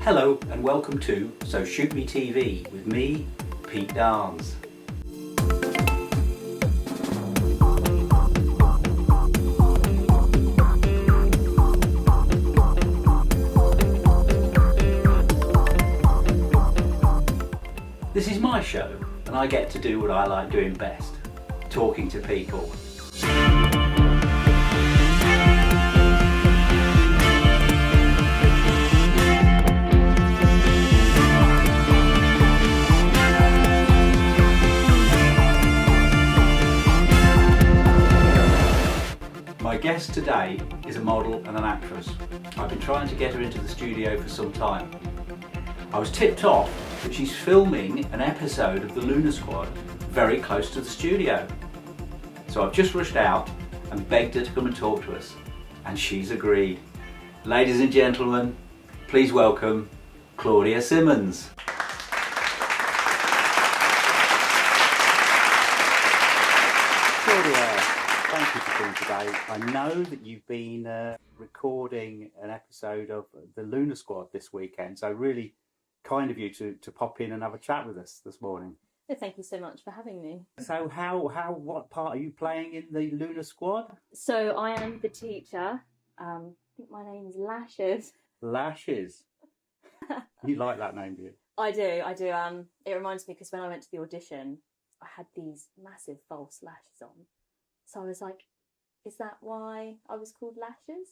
Hello and welcome to So Shoot Me TV with me, Pete Darnes. This is my show and I get to do what I like doing best, talking to people. My guest today is a model and an actress. I've been trying to get her into the studio for some time. I was tipped off that she's filming an episode of the Lunar Squad very close to the studio. So I've just rushed out and begged her to come and talk to us, and she's agreed. Ladies and gentlemen, please welcome Claudia Simmons. Claudia, thank you for coming today. I know that you've been recording an episode of the Lunar Squad this weekend, so really kind of you to pop in and have a chat with us this morning. Thank you so much for having me. So what part are you playing in the Lunar Squad? So I am the teacher. I think my name is Lashes. Lashes. You like that name, do you? I do. It reminds me because when I went to the audition, I had these massive false lashes on. So I was like, is that why I was called Lashes?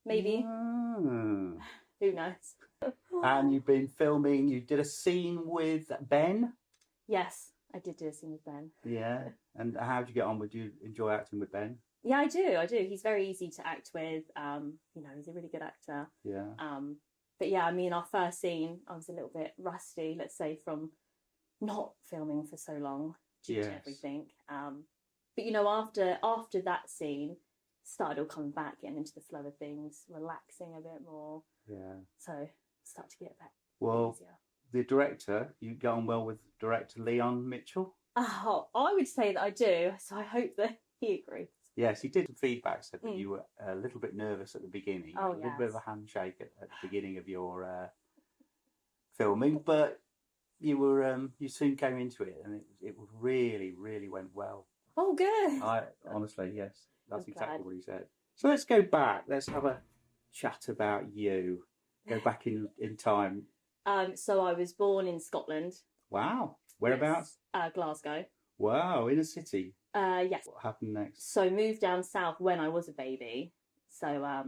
Maybe. Who knows? And you've been filming, you did a scene with Ben? Yes, I did do a scene with Ben. Yeah. And how did you get on? Would you enjoy acting with Ben? Yeah, I do. He's very easy to act with. He's a really good actor. Yeah. But yeah, I mean, our first scene, I was a little bit rusty, let's say, from not filming for so long due to everything. But you know, after that scene, started all coming back, getting into the flow of things, relaxing a bit more. Yeah. So start to get a bit easier. The director, you get on well with director Leon Mitchell? Oh, I would say that I do. So I hope that he agrees. Yes, he did some feedback, said that you were a little bit nervous at the beginning. Oh, a little bit of a handshake at the beginning of your filming, but you soon came into it, and it really, really went well. Oh, good. Honestly, yes, that's exactly what he said. So let's go back. Let's have a chat about you. Go back in time. So I was born in Scotland. Wow. Whereabouts? Yes. Glasgow. Wow, in a city. Yes. What happened next? So moved down south when I was a baby. So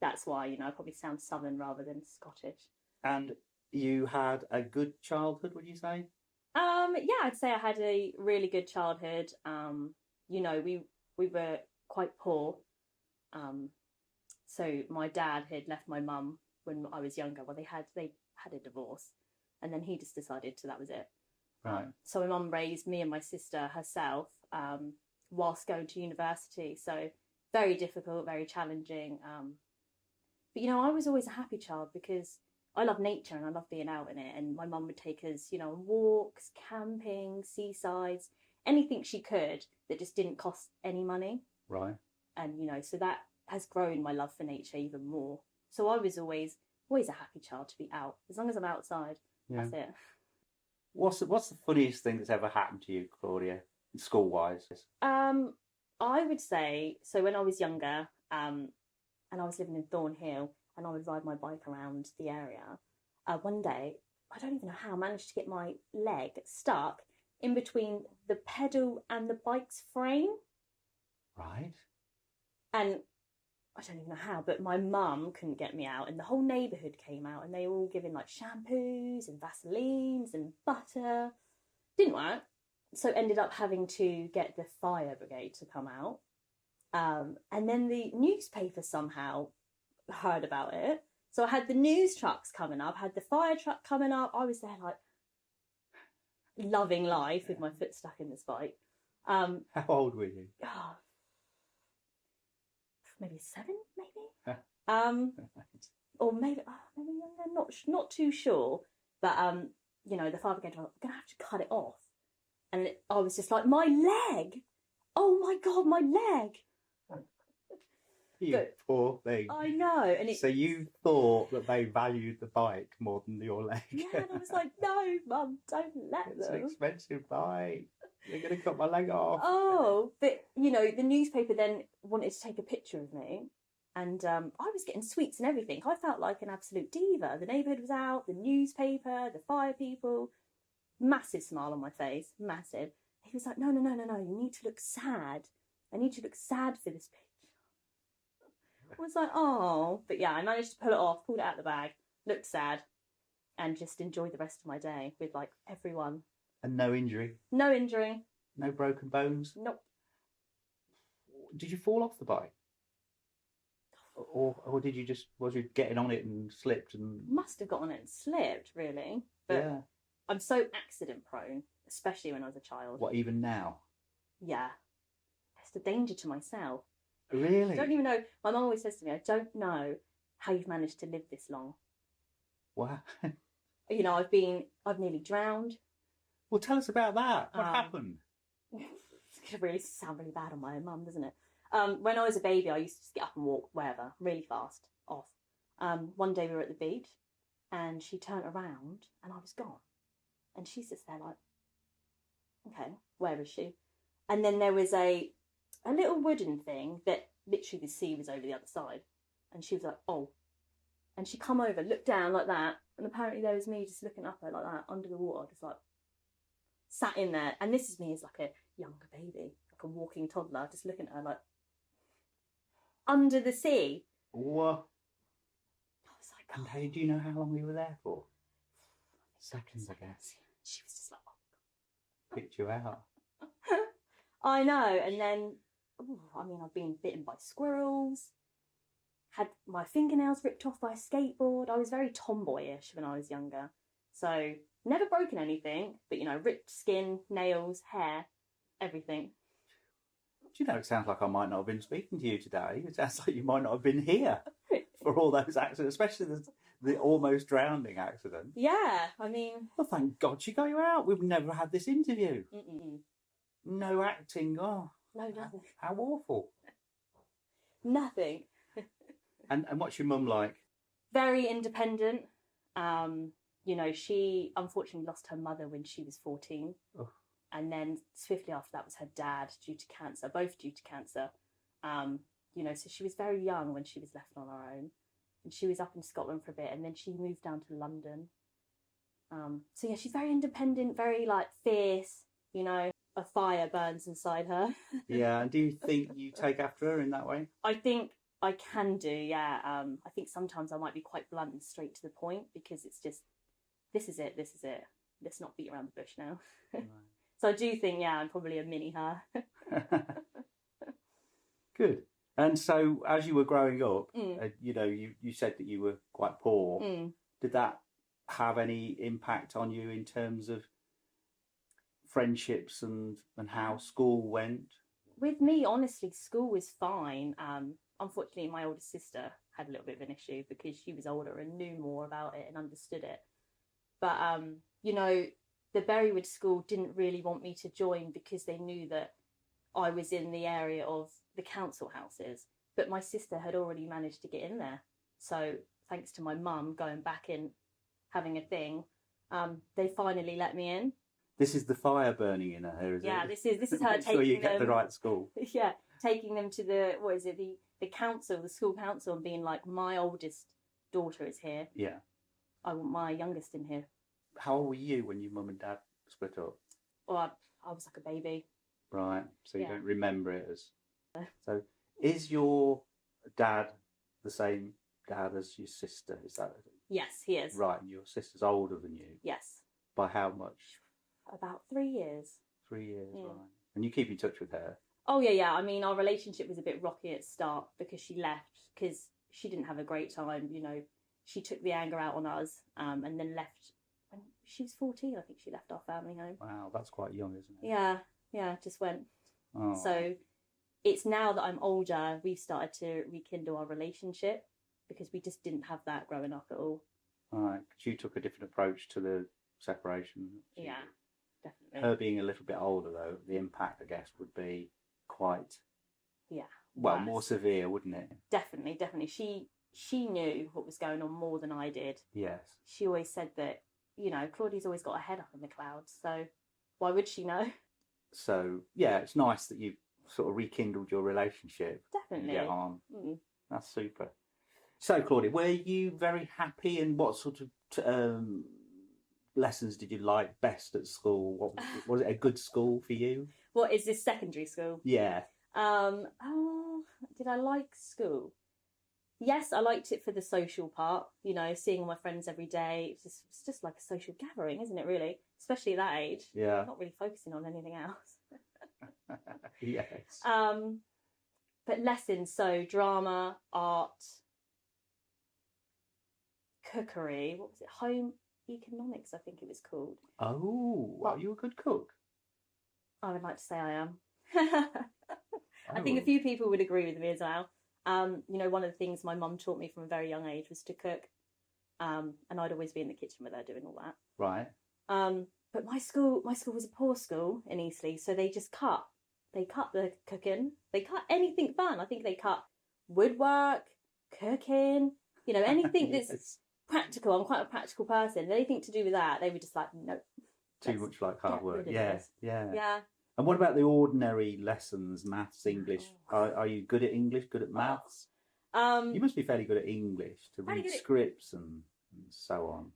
that's why, I probably sound southern rather than Scottish. And you had a good childhood, would you say? Yeah, I'd say I had a really good childhood. We were quite poor. So my dad had left my mum when I was younger. Well, they had a divorce, and then he just decided that was it. Right. So my mum raised me and my sister herself whilst going to university. So very difficult, very challenging. But I was always a happy child because I love nature and I love being out in it. And my mum would take us, on walks, camping, seasides, anything she could that just didn't cost any money. Right. And so that has grown my love for nature even more. So I was always a happy child to be out. As long as I'm outside, that's it. What's the funniest thing that's ever happened to you, Claudia, school-wise? I would say, so when I was younger, and I was living in Thornhill, and I would ride my bike around the area, one day, I don't even know how, I managed to get my leg stuck in between the pedal and the bike's frame. Right. And I don't even know how, but my mum couldn't get me out, and the whole neighbourhood came out, and they were all giving like shampoos and Vaselines and butter. Didn't work, so ended up having to get the fire brigade to come out. And then the newspaper somehow heard about it, so I had the news trucks coming up, had the fire truck coming up. I was there like loving life with my foot stuck in this bike. How old were you? Maybe 7, maybe. Or maybe younger. Not too sure. But the fire brigade was like, we're gonna have to cut it off, and I was just like, my leg! Oh my god, my leg! You poor thing. I know. And So you thought that they valued the bike more than your leg? Yeah, and I was like, no, Mum, don't let It's them. an expensive bike. They're going to cut my leg off. Oh, but, you know, the newspaper then wanted to take a picture of me. And I was getting sweets and everything. I felt like an absolute diva. The neighbourhood was out, the newspaper, the fire people. Massive smile on my face, massive. He was like, no, you need to look sad. I need you to look sad for this picture. I was like, oh. But yeah, I managed to pull it off, pulled it out of the bag, looked sad, and just enjoyed the rest of my day with, like, everyone. And no injury? No injury. No broken bones? Nope. Did you fall off the bike? Or did you was you getting on it and slipped? And Must have got on it and slipped, really. But yeah. I'm so accident prone, especially when I was a child. What, even now? Yeah. It's a danger to myself. Really? I don't even know. My mum always says to me, I don't know how you've managed to live this long. What? You know, I've nearly drowned. Well, tell us about that. What happened? It's going to really sound really bad on my mum, doesn't it? When I was a baby, I used to just get up and walk wherever, really fast, off. One day we were at the beach, and she turned around, and I was gone. And she sits there like, okay, where is she? And then there was a little wooden thing that literally the sea was over the other side. And she was like, oh. And she come over, looked down like that, and apparently there was me just looking up her like that, under the water, just like, sat in there. And this is me as like a younger baby, like a walking toddler, just looking at her like, under the sea. What? I was like, and hey, do you know how long we were there for? Seconds, I guess. She was just like, oh. Picked you out. I know. And then, I've been bitten by squirrels, had my fingernails ripped off by a skateboard. I was very tomboyish when I was younger. So, never broken anything, but, you know, ripped skin, nails, hair, everything. Do you know, it sounds like I might not have been speaking to you today. It sounds like you might not have been here for all those accidents, especially the almost drowning accident. Yeah, Well, thank God she got you out. We've never had this interview. Mm-mm. No acting. Oh, no, nothing. How awful. Nothing. And what's your mum like? Very independent. You know, she unfortunately lost her mother when she was 14. Oh. And then swiftly after that was her dad due to cancer, both due to cancer. You know, so she was very young when she was left on her own. And she was up in Scotland for a bit, and then she moved down to London. So yeah, she's very independent, very like fierce, you know, a fire burns inside her. Yeah, and do you think you take after her in that way? I think I can do, yeah. I think sometimes I might be quite blunt and straight to the point because it's just, this is it. Let's not beat around the bush now. Right. So I do think, yeah, I'm probably a mini her. Good. And so as you were growing up, you know, you said that you were quite poor. Did that have any impact on you in terms of friendships and how school went? With me, honestly, school was fine. Unfortunately, my older sister had a little bit of an issue because she was older and knew more about it and understood it. But, you know, the Berrywood school didn't really want me to join because they knew that I was in the area of the council houses. But my sister had already managed to get in there. So thanks to my mum going back in, having a thing, they finally let me in. This is the fire burning in her, is it? Yeah, this is her taking so you get them, the right school. Yeah, taking them to the council, the school council, and being like, my oldest daughter is here. Yeah. I want my youngest in here. How old were you when your mum and dad split up? Well, I was like a baby. Right, so you Yeah. don't remember it as... So is your dad the same dad as your sister? Is that... Yes, he is. Right, and your sister's older than you? Yes. By how much? About 3 years. 3 years, right. And you keep in touch with her? Oh, yeah. I mean, our relationship was a bit rocky at the start because she left, because she didn't have a great time, you know. She took the anger out on us and then left. When she was 14, I think she left our family home. Wow, that's quite young, isn't it? Yeah, just went. Oh. So it's now that I'm older, we've started to rekindle our relationship because we just didn't have that growing up at all. All right, because you took a different approach to the separation. Yeah, definitely. Her being a little bit older, though, the impact, I guess, would be quite Well, more severe, wouldn't it? Definitely. She knew what was going on more than I did. Yes. She always said that, you know, Claudia's always got her head up in the clouds, so why would she know? So, yeah, it's nice that you've sort of rekindled your relationship. Definitely. Get on. Mm. That's super. So, Claudia, were you very happy, and what sort of lessons did you like best at school? What was it a good school for you? What is this, secondary school? Yeah. Oh, did I like school? Yes, I liked it for the social part, you know, seeing all my friends every day. It's just like a social gathering, isn't it, really? Especially at that age. Yeah. I'm not really focusing on anything else. Yes. But lessons, so drama, art, cookery, what was it? Home economics, I think it was called. Oh, are you a good cook? I would like to say I am. I Oh. think a few people would agree with me as well. You know, one of the things my mum taught me from a very young age was to cook. And I'd always be in the kitchen with her doing all that. Right. But my school was a poor school in Eastleigh, so they just cut. They cut the cooking. They cut anything fun. I think they cut woodwork, cooking, you know, anything Yes. that's practical. I'm quite a practical person. Anything to do with that, they were just like, nope. Too much like hard work. Yeah. Yeah. And what about the ordinary lessons, maths, English? Are you good at English, good at maths? You must be fairly good at English, to read scripts and so on.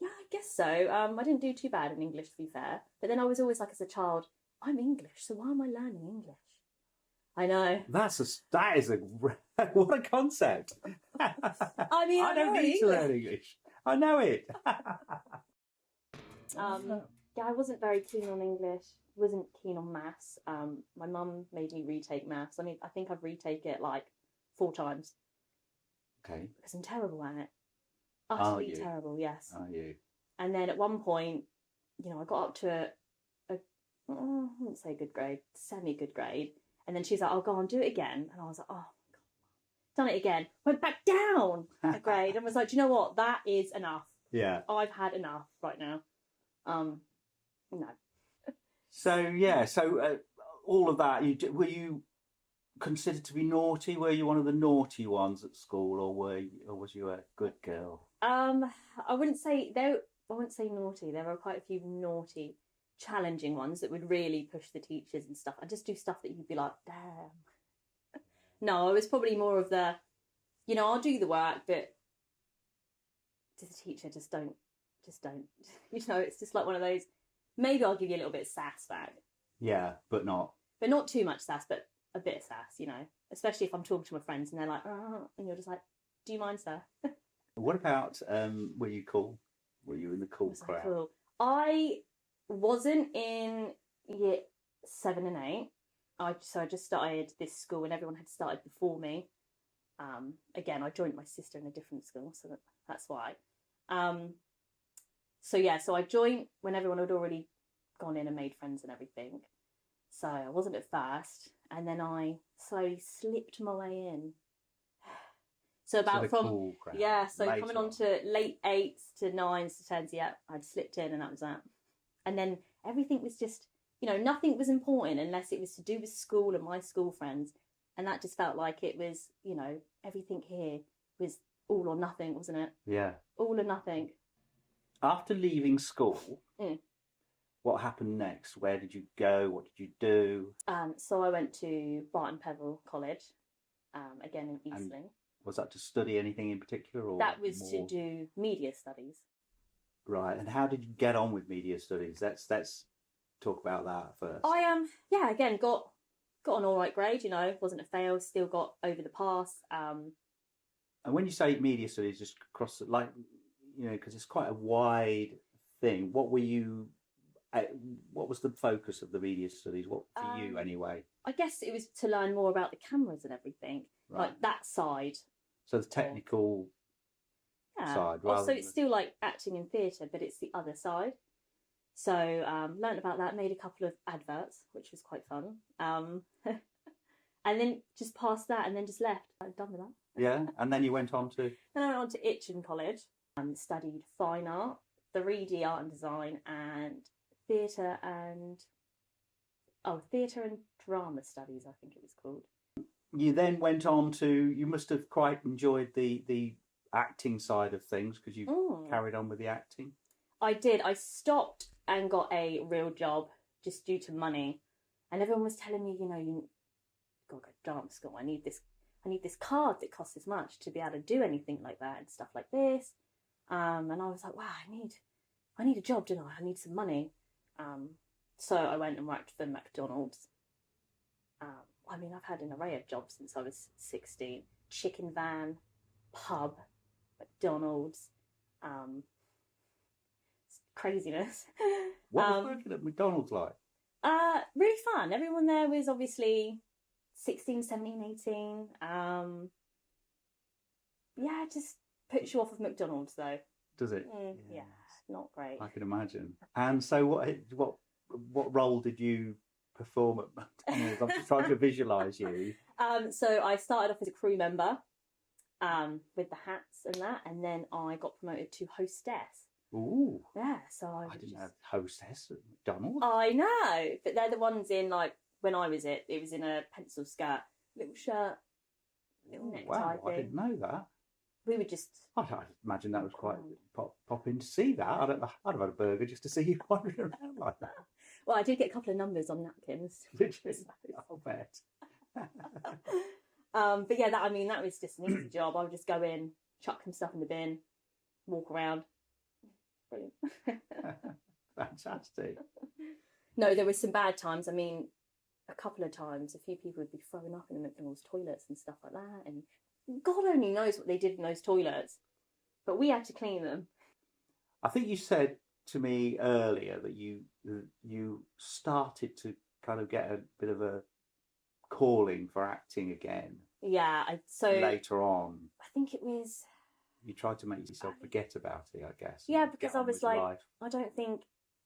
Yeah, I guess so. I didn't do too bad in English, to be fair. But then I was always like, as a child, I'm English, so why am I learning English? I know. That is a what a concept. I mean, I don't need to learn English. I know it. Yeah, I wasn't very keen on English. Wasn't keen on maths. My mum made me retake maths. I mean, I think I've retaken it like 4 times. Okay. Because I'm terrible at it. Utterly terrible, yes. Are you? And then at one point, you know, I got up to I wouldn't say good grade, semi-good grade. And then she's like, oh, go on, do it again. And I was like, oh, God. Done it again. Went back down a grade and was like, do you know what? That is enough. Yeah. I've had enough right now. No. So all of that. Were you considered to be naughty? Were you one of the naughty ones at school, or was you a good girl? I wouldn't say naughty. There were quite a few naughty, challenging ones that would really push the teachers and stuff. I just do stuff that you'd be like, damn. No, I was probably more of the, you know, I'll do the work, but to the teacher, just don't. You know, it's just like one of those. Maybe I'll give you a little bit of sass back. Yeah, but not too much sass, but a bit of sass, you know. Especially if I'm talking to my friends and they're like, oh, and you're just like, do you mind, sir? What about, were you cool? Were you in the cool crowd? Cool. I wasn't in year 7 and 8. So I just started this school and everyone had started before me. Again, I joined my sister in a different school, so that's why. So I joined when everyone had already gone in and made friends and everything. So I wasn't at first, and then I slowly slipped my way in. So about cool crowd. So later coming on to late 8s to 9s to 10s, yeah, I'd slipped in and that was that. And then everything was just, you know, nothing was important unless it was to do with school and my school friends. And that just felt like it was, you know, everything here was all or nothing, wasn't it? Yeah. All or nothing. After leaving school, what happened next? Where did you go? What did you do? So I went to Barton Peveril College, again in Eastleigh. And was that to study anything in particular? Or that was to do media studies. Right. And how did you get on with media studies? Let's talk about that first. I again got an all right grade. You know, wasn't a fail. Still got over the pass. And when you say media studies, just across like, you know, because it's quite a wide thing. What was the focus of the media studies? What for you anyway? I guess it was to learn more about the cameras and everything, like that side. So the technical side. Also, it's still like acting in theatre, but it's the other side. So learned about that, made a couple of adverts, which was quite fun. And then just passed that, and then just left. I'm done with that. Yeah, and then you went on to. Then I went on to Itchen College and studied fine art, 3D art and design, and theatre and drama studies, I think it was called. you then went on to, you must have quite enjoyed the acting side of things because you carried on with the acting. I did. I stopped and got a real job just due to money. And everyone was telling me, you got to go to dance school. I need this card that costs this much to be able to do anything like that and stuff like this. And I was like, wow, I need a job, don't I? I need some money. So I went and worked for McDonald's. I mean, I've had an array of jobs since I was 16. Chicken van, pub, McDonald's, craziness. What was working at McDonald's like? Really fun. Everyone there was obviously 16, 17, 18. Yeah, it just puts you off of McDonald's though. Does it? Yeah, not great. I can imagine. And so what role did you perform at McDonald's? I'm just trying to visualise you. So I started off as a crew member with the hats and that, and then I got promoted to hostess. Ooh. Yeah, so I didn't have hostess at McDonald's. I know, but they're the ones in, like, when I was it was in a pencil skirt, little shirt, little necktie wow, thing. I didn't know that. We would just... I imagine that was quite pop in to see that. I'd have had a burger just to see you wandering around like that. Well, I did get a couple of numbers on napkins. Did you? I'll bet. But yeah, that was just an easy job. I would just go in, chuck some stuff in the bin, walk around. Brilliant. Fantastic. No, there were some bad times. I mean, a couple of times, a few people would be throwing up in the McDonald's toilets and stuff like that. And God only knows what they did in those toilets. But we had to clean them. I think you said to me earlier that you started to kind of get a bit of a calling for acting again. Yeah, later on. I think it was... You tried to make yourself forget about it, I guess. Yeah, because I was like, I don't think,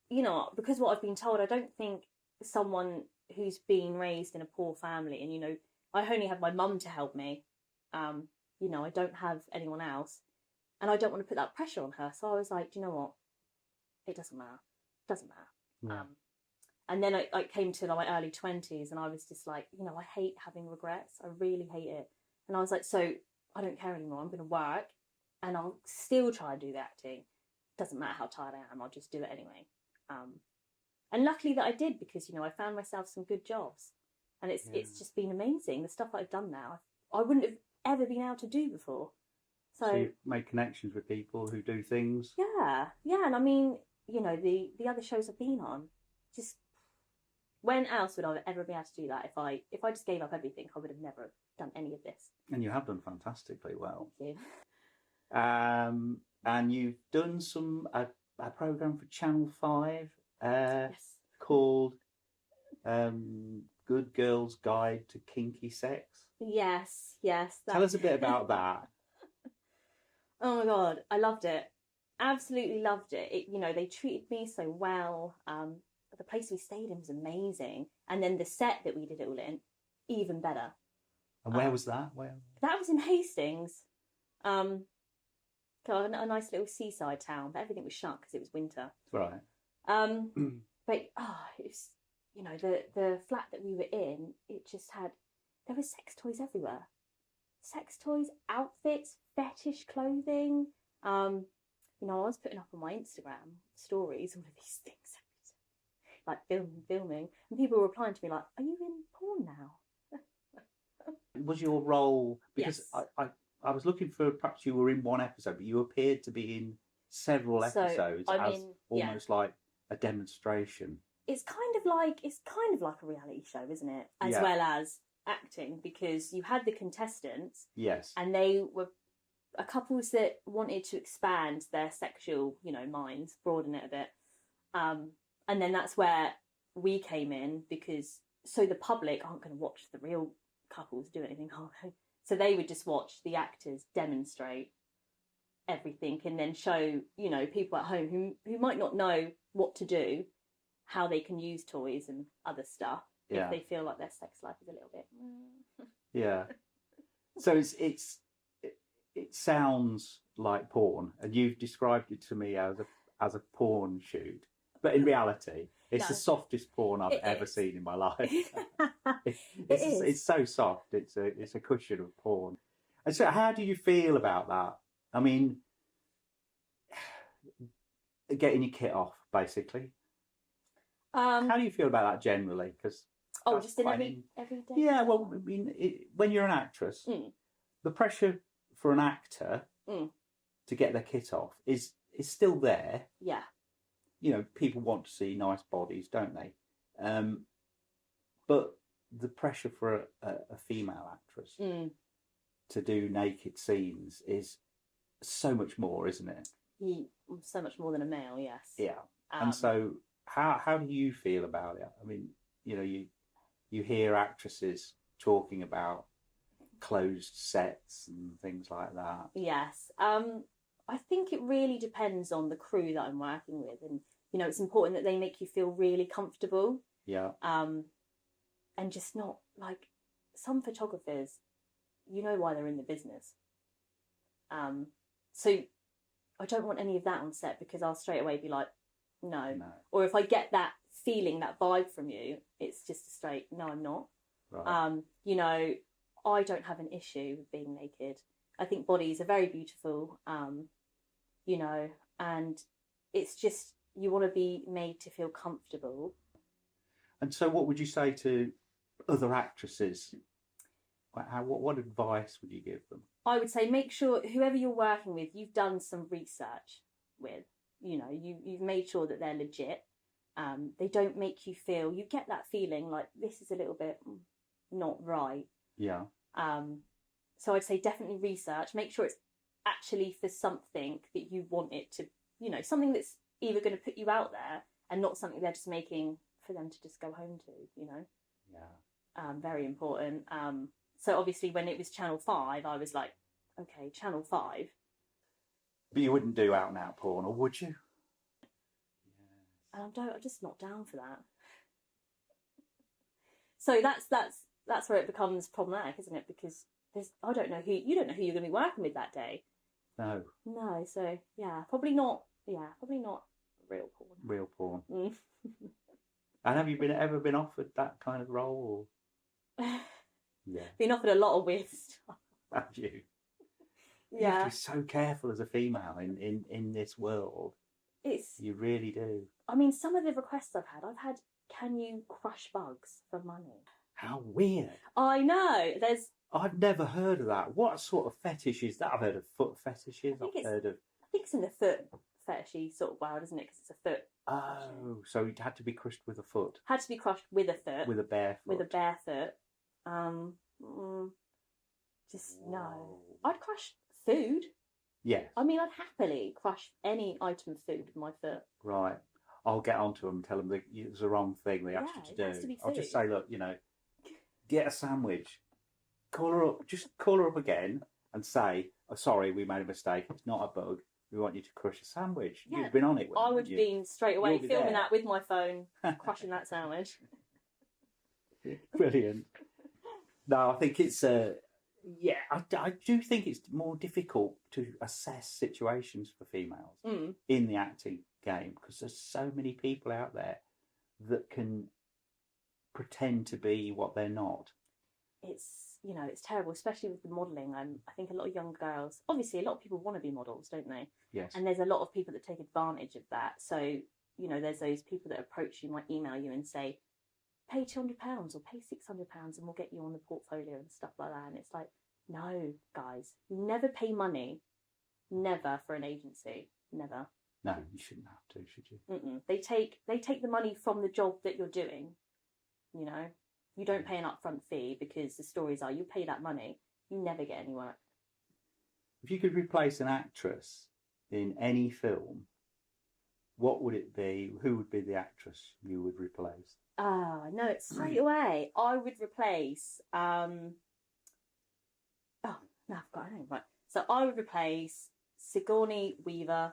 because what I've been told, I don't think someone who's been raised in a poor family, and, I only have my mum to help me. I don't have anyone else. And I don't want to put that pressure on her. So I was like, do you know what? It doesn't matter. It doesn't matter. Yeah. And then I came to my early 20s and I was just like, I hate having regrets. I really hate it. And I was like, so I don't care anymore. I'm going to work. And I'll still try and do the acting. Doesn't matter how tired I am, I'll just do it anyway. And luckily that I did, because, I found myself some good jobs. And it's just been amazing. The stuff that I've done now, I wouldn't have ever been able to do before. So you've made connections with people who do things? Yeah. And I mean, the other shows I've been on, just when else would I ever be able to do that? If I just gave up everything, I would have never done any of this. And you have done fantastically well. Thank you. And you've done a program for Channel 5 Yes. called Good Girl's Guide to Kinky Sex. Yes. Tell us a bit about that. Oh my God, I loved it. Absolutely loved it. They treated me so well. The place we stayed in was amazing. And then the set that we did it all in, even better. And where was that? That was in Hastings. A nice little seaside town, but everything was shut because it was winter. Right. But it was, the flat that we were in, it just had, there were sex toys everywhere. Sex toys, outfits, fetish clothing. I was putting up on my Instagram stories all of these things, like filming, and people were replying to me like, "Are you in porn now?" Was your role, because Yes. I was looking for, perhaps you were in one episode, but you appeared to be in several episodes almost like a demonstration. It's kind of like a reality show, isn't it? As well as acting, because you had the contestants. Yes. And they were couples that wanted to expand their sexual, minds, broaden it a bit. And then that's where we came in, because so the public aren't going to watch the real couples do anything, are they? So they would just watch the actors demonstrate everything and then show, people at home who might not know what to do, how they can use toys and other stuff if they feel like their sex life is a little bit. Yeah. So it sounds like porn, and you've described it to me as a porn shoot. But in reality, it's No. the softest porn I've It ever is. seen in my life. It is. It's so soft. It's a cushion of porn. And so, how do you feel about that? I mean, getting your kit off, basically. How do you feel about that generally? Because just in every day. Yeah, well, I mean, when you're an actress, the pressure for an actor to get their kit off is still there. Yeah. You know, people want to see nice bodies, don't they? But the pressure for a female actress to do naked scenes is so much more, isn't it? So much more than a male, yes. Yeah. And so, how do you feel about it? I mean, you know, you hear actresses talking about closed sets and things like that. Yes. I think it really depends on the crew that I'm working with, and you know, it's important that they make you feel really comfortable. Yeah. And just not like some photographers, you know why they're in the business. So I don't want any of that on set, because I'll straight away be like, no. Or if I get that feeling, that vibe from you, it's just a straight, no, I'm not. Right. You know, I don't have an issue with being naked. I think bodies are very beautiful, you know, and it's just, you want to be made to feel comfortable. And so what would you say to other actresses? What advice would you give them? I would say make sure whoever you're working with, you've done some research with. You know, you've made sure that they're legit. They don't make you feel, you get that feeling like this is a little bit not right. Yeah. So I'd say definitely research. Make sure it's actually for something that you want it to, you know, something that's either going to put you out there and not something they're just making for them to just go home to, you know. Yeah. Very important. So obviously when it was Channel 5, I was like, okay, Channel 5. But you wouldn't do out and out porn, or would you? And I'm just not down for that. So that's where it becomes problematic, isn't it? Because you don't know who you're going to be working with that day. No. No. So yeah, probably not real porn. Real porn. And have you ever been offered that kind of role? Or... Yeah. Been offered a lot of weird stuff. Have you? Yeah. You have to be so careful as a female in this world. You really do. I mean, some of the requests I've had, can you crush bugs for money? How weird. I know. I've never heard of that. What sort of fetish is that? I've heard of foot fetishes. I think it's in the foot fetishy sort of world, isn't it? Because it's a foot. Oh, so it had to be crushed with a foot. Had to be crushed with a foot. With a bare foot. With a bare foot. Just Whoa. no. I'd crush food. Yes. I mean, I'd happily crush any item of food with my foot. Right. I'll get onto them and tell them that it's the wrong thing they asked you to do. Has to be I'll food. just say, look, you know, get a sandwich. Call her up. Just call her up again and say, oh, sorry, we made a mistake. It's not a bug. We want you to crush a sandwich. Yeah. You've been on it. I would have been straight away be filming there. that with my phone, crushing that sandwich. Brilliant. No, I think it's yeah, I do think it's more difficult to assess situations for females in the acting game, because there's so many people out there that can pretend to be what they're not. It's, you know, it's terrible, especially with the modelling. I think a lot of young girls, obviously a lot of people want to be models, don't they? Yes. And there's a lot of people that take advantage of that. So, you know, there's those people that approach you, might email you and say, pay £200 or pay £600 and we'll get you on the portfolio and stuff like that. And it's like, no, guys, you never pay money, never, for an agency, never. No, you shouldn't have to, should you? They take the money from the job that you're doing. You know, you don't pay an upfront fee, because the stories are you pay that money, you never get any work. If you could replace an actress in any film, what would it be? Who would be the actress you would replace? Ah, no, it's straight away. I would replace. Oh, no, I've got her name right. So I would replace Sigourney Weaver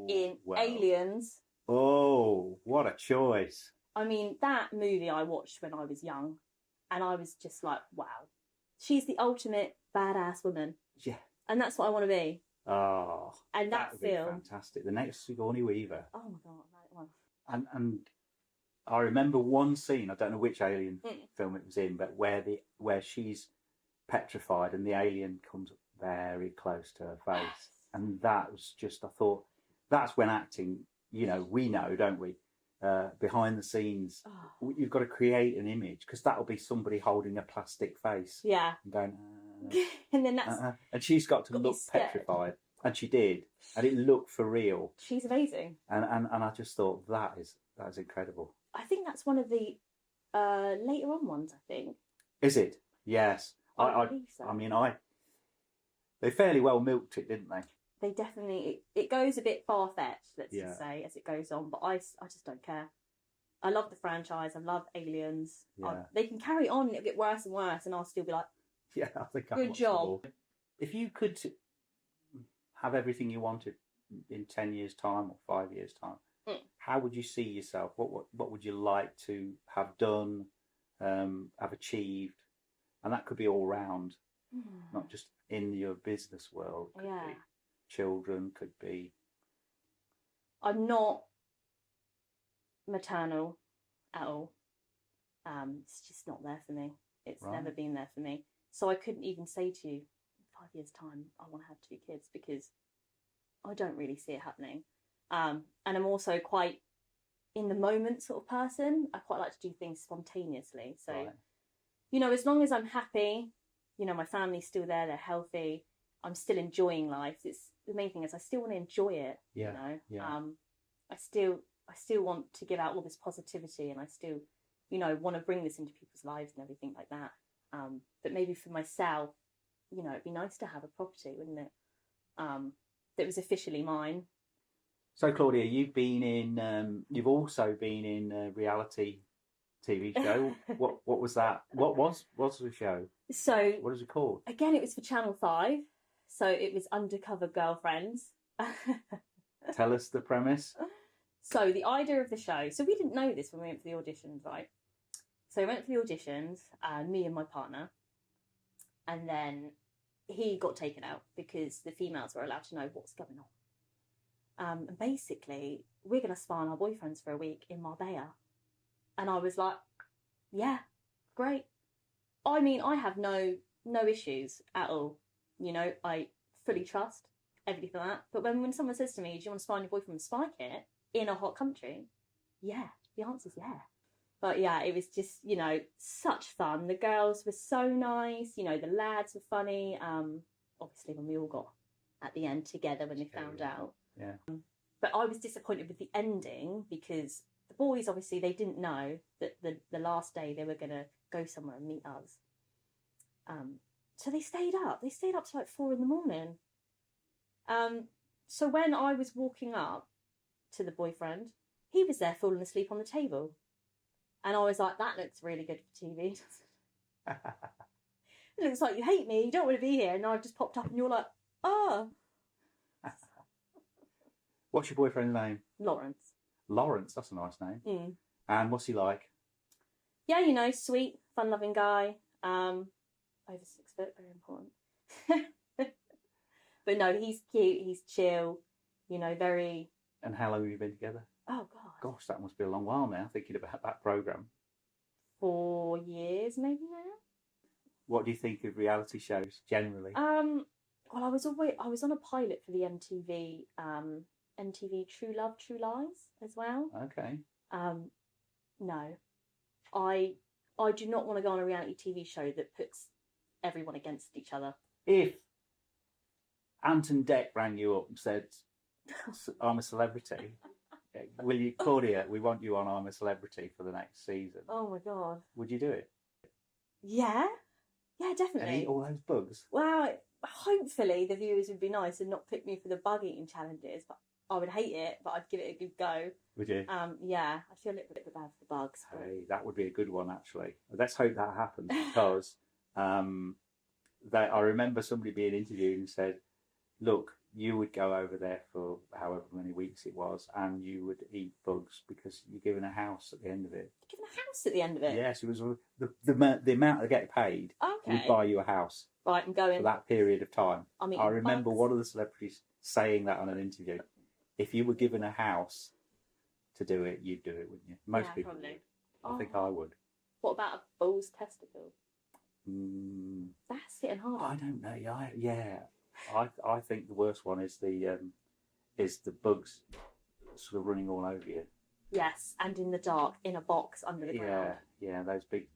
in Aliens. Oh, what a choice! I mean, that movie I watched when I was young, and I was just like, wow, she's the ultimate badass woman. Yeah, and that's what I want to be. Oh, and that would be fantastic. The next Sigourney Weaver. Oh my god, that one. And I remember one scene. I don't know which Alien film it was in, but where she's petrified and the alien comes very close to her face, and that was just. I thought that's when acting. You know, we know, don't we? Behind the scenes, you've got to create an image because that'll be somebody holding a plastic face. Yeah. And going. And then that's. And she's got to look petrified, and she did, and it looked for real. She's amazing. And I just thought that is incredible. I think that's one of the later on ones. I think. Is it? Yes. I believe so. I mean, they fairly well milked it, didn't they? They definitely. It goes a bit far fetched, let's just say, as it goes on. But I just don't care. I love the franchise. I love Aliens. Yeah. They can carry on. It'll get worse and worse, and I'll still be like, yeah, I think good job. If you could have everything you wanted in 10 years' time or 5 years' time, how would you see yourself? What would you like to have done, have achieved? And that could be all round, not just in your business world. Could be children, could be. I'm not maternal at all. It's just not there for me. It's never been there for me. So I couldn't even say to you, in 5 years' time, I want to have 2 kids because I don't really see it happening. And I'm also quite in the moment sort of person. I quite like to do things spontaneously. So, you know, as long as I'm happy, you know, my family's still there, they're healthy, I'm still enjoying life. It's the main thing is I still want to enjoy it. Yeah. You know, yeah. I still want to give out all this positivity, and I still, you know, want to bring this into people's lives and everything like that. But maybe for myself, you know, it'd be nice to have a property, wouldn't it? That was officially mine. So, Claudia, you've also been in a reality TV show. What was that? What was the show? So, what is it called? Again, it was for Channel 5. So it was Undercover Girlfriends. Tell us the premise. So the idea of the show. So we didn't know this when we went for the auditions, right? So we went for the auditions, me and my partner, and then he got taken out because the females were allowed to know what's going on. And basically, we're going to spy on our boyfriends for a week in Marbella. And I was like, yeah, great. I mean, I have no issues at all. You know, I fully trust everything like that. But when someone says to me, do you want to spy on your boyfriend with a spy kit in a hot country? Yeah, the answer's yeah. But yeah, it was just, you know, such fun. The girls were so nice. You know, the lads were funny. Obviously, when we all got at the end together when they found out. Yeah. But I was disappointed with the ending because the boys, obviously, they didn't know that the last day they were going to go somewhere and meet us. So they stayed up. They stayed up till like 4 a.m. So when I was walking up to the boyfriend, he was there falling asleep on the table. And I was like, that looks really good for TV. It looks like you hate me. You don't want to be here. And I've just popped up and you're like, oh. What's your boyfriend's name? Lawrence. Lawrence, that's a nice name. And what's he like? Yeah, you know, sweet, fun-loving guy. Over 6 foot, very important. But no, he's cute, he's chill, you know, very... And how long have you been together? Oh, God. Gosh, that must be a long while now, thinking about that programme. 4 years, maybe now. What do you think of reality shows, generally? Well, I was on a pilot for the MTV True Love, True Lies as well. Okay. No. I do not want to go on a reality TV show that puts everyone against each other. If Anton Deck rang you up and said, I'm a celebrity, will you, Claudia, we want you on I'm a Celebrity for the next season. Oh my God. Would you do it? Yeah. Yeah, definitely. And eat all those bugs? Well, hopefully the viewers would be nice and not pick me for the bug eating challenges, but I would hate it, but I'd give it a good go. Would you? Yeah, I feel a little bit bad for the bugs. But... Hey, that would be a good one, actually. Let's hope that happens because I remember somebody being interviewed and said, look, you would go over there for however many weeks it was and you would eat bugs because you're given a house at the end of it. You're given a house at the end of it? Yes, it was the amount they get paid would buy you a house. Right, I'm going. For that period of time. I remember bugs. one of the celebrities saying that on an interview. If you were given a house to do it, you'd do it, wouldn't you? Most Yeah, people probably. would. I think I would. What about a bull's testicle? Mm, That's getting harder. I don't know. I think the worst one is the bugs sort of running all over you. Yes, and in the dark, in a box under the ground. Yeah, those big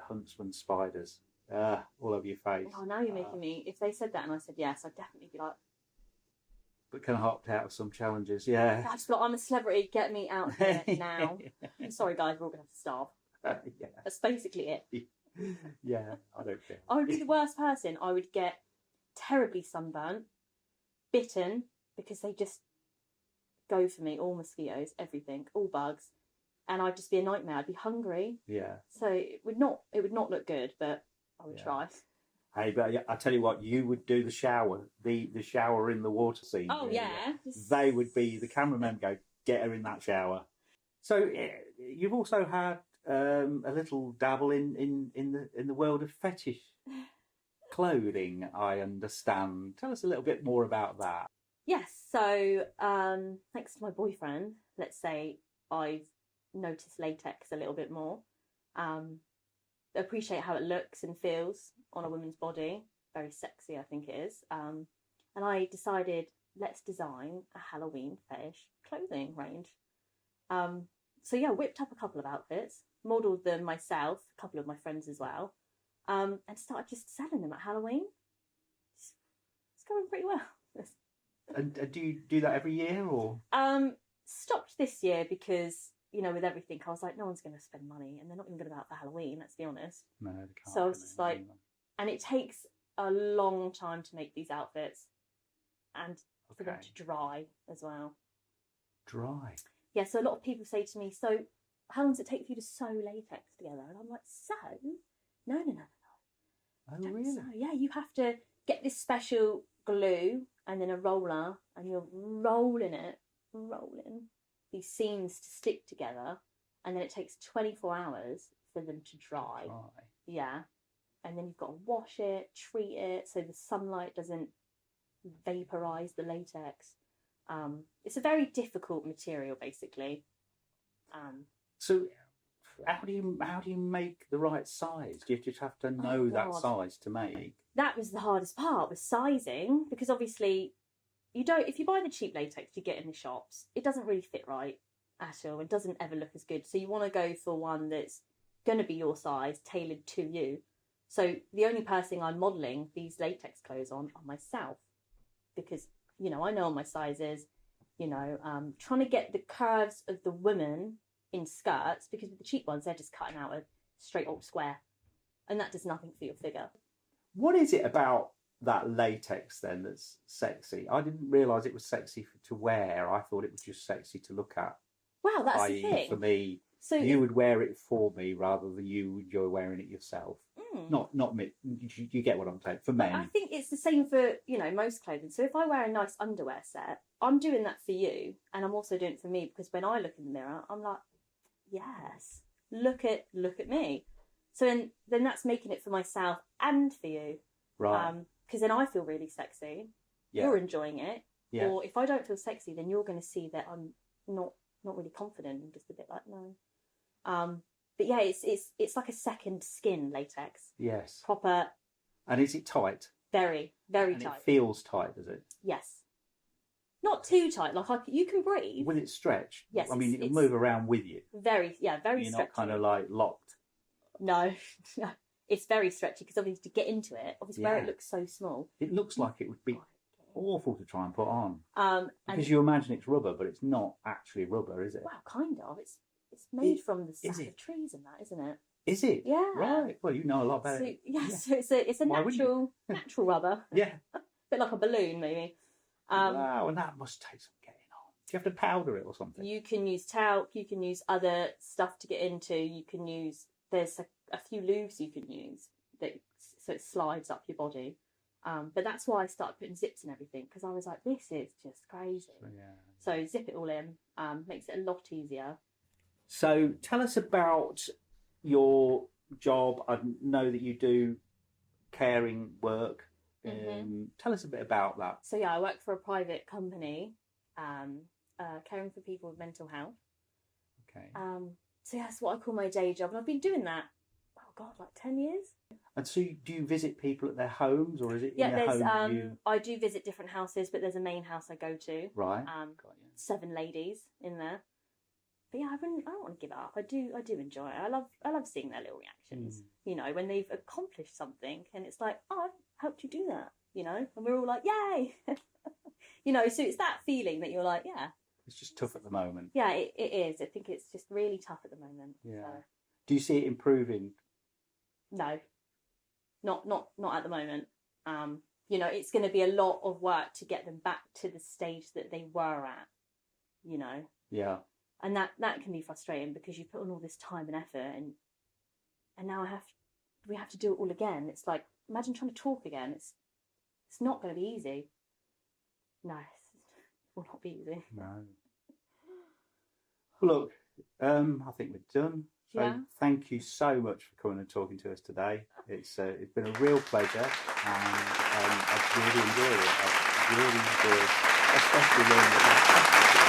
huntsman spiders all over your face. Oh, now you're making me. If they said that and I said yes, I'd definitely be like. But kind of opt out of some challenges. Yeah. I just thought, I'm a celebrity. Get me out here now. I'm sorry, guys. We're all gonna have to starve. Yeah. That's basically it. Yeah, I don't care. I would be the worst person. I would get terribly sunburnt, bitten, because they just go for me. All mosquitoes, everything, all bugs, and I'd just be a nightmare. I'd be hungry. Yeah. So it would not look good, but I would try. Hey, but I tell you what, you would do the shower, the shower in the water scene. Oh yeah. They would be the cameramen. Go get her in that shower. So you've also had a little dabble in the world of fetish clothing, I understand. Tell us a little bit more about that. Yes, so thanks to my boyfriend, let's say I've noticed latex a little bit more. Appreciate how it looks and feels on a woman's body. Very sexy, I think it is. And I decided, let's design a Halloween fetish clothing range. So yeah, whipped up a couple of outfits, modelled them myself, a couple of my friends as well, and started just selling them at Halloween. It's going pretty well. And do you do that every year, or? Stopped this year because, you know, with everything, I was like, no one's going to spend money, and they're not even going to go out for Halloween, let's be honest. No, they can't. So I was just like, and it takes a long time to make these outfits, and for them to dry as well. Dry? Yeah, so a lot of people say to me, so how long does it take for you to sew latex together? And I'm like, sew? No. Oh, really? So, yeah, you have to get this special glue and then a roller, and you're rolling these seams to stick together, and then it takes 24 hours for them to dry. Yeah. And then you've got to wash it, treat it so the sunlight doesn't vaporize the latex. It's a very difficult material, basically. So how do you make the right size? Do you just have to know that size to make? That was the hardest part, was sizing, because obviously if you buy the cheap latex you get in the shops, it doesn't really fit right at all. It doesn't ever look as good. So you want to go for one that's going to be your size, tailored to you. So the only person I'm modelling these latex clothes on are myself, because, you know, I know my sizes, you know, trying to get the curves of the women in skirts, because with the cheap ones, they're just cutting out a straight old square, and that does nothing for your figure. What is it about that latex then that's sexy? I didn't realise it was sexy to wear. I thought it was just sexy to look at. Wow, that's the thing. For me, so you would wear it for me rather than you enjoy wearing it yourself. Not me. You get what I'm saying. For men, I think it's the same for, you know, most clothing. So if I wear a nice underwear set, I'm doing that for you, and I'm also doing it for me, because when I look in the mirror, I'm like, yes, look at me. So then that's making it for myself and for you, right? Because then I feel really sexy. Yeah. You're enjoying it. Yeah. Or if I don't feel sexy, then you're going to see that I'm not really confident. I'm just a bit like, no. But yeah, it's like a second skin, latex. Yes. Proper. And is it tight? Very, very and tight. It feels tight, does it? Yes. Not too tight. Like you can breathe. Will it stretch? Yes. I mean, it'll move around with you. Very stretchy. You're not kind of like locked. No. It's very stretchy, because obviously to get into it, where it looks so small. It looks like it would be awful to try and put on. Because you imagine it's rubber, but it's not actually rubber, is it? Well, kind of. It's made from the sap of trees and that, isn't it? Is it? Yeah. Right. Well, you know a lot better. So it's a natural rubber. Yeah. A bit like a balloon, maybe. Wow, and that must take some getting on. Do you have to powder it or something? You can use talc. You can use other stuff to get into. You can use. There's a few lubes you can use so it slides up your body. But that's why I started putting zips and everything, because I was like, this is just crazy. So zip it all in. Makes it a lot easier. So tell us about your job. I know that you do caring work. Tell us a bit about that. So yeah, I work for a private company, caring for people with mental health. Okay. So yeah, that's what I call my day job, and I've been doing that. Oh God, like 10 years. And so, do you visit people at their homes, or is it Yeah, in their there's home? I do visit different houses, but there's a main house I go to. Right. 7 ladies in there. But yeah, I don't want to give it up. I do enjoy it. I love seeing their little reactions. You know, when they've accomplished something, and it's like, oh, I've helped you do that. You know, and we're all like, yay. You know, so it's that feeling that you're like, yeah. It's just tough at the moment. Yeah, it is. I think it's just really tough at the moment. Yeah. So. Do you see it improving? No, not at the moment. You know, it's going to be a lot of work to get them back to the stage that they were at. You know. Yeah. And that can be frustrating because you put on all this time and effort, and now we have to do it all again. It's like, imagine trying to talk again. It's not going to be easy. No, it will not be easy. No. Well, look, I think we're done. So thank you so much for coming and talking to us today. It's been a real pleasure, and I've really enjoyed it. I've really enjoyed, especially learning about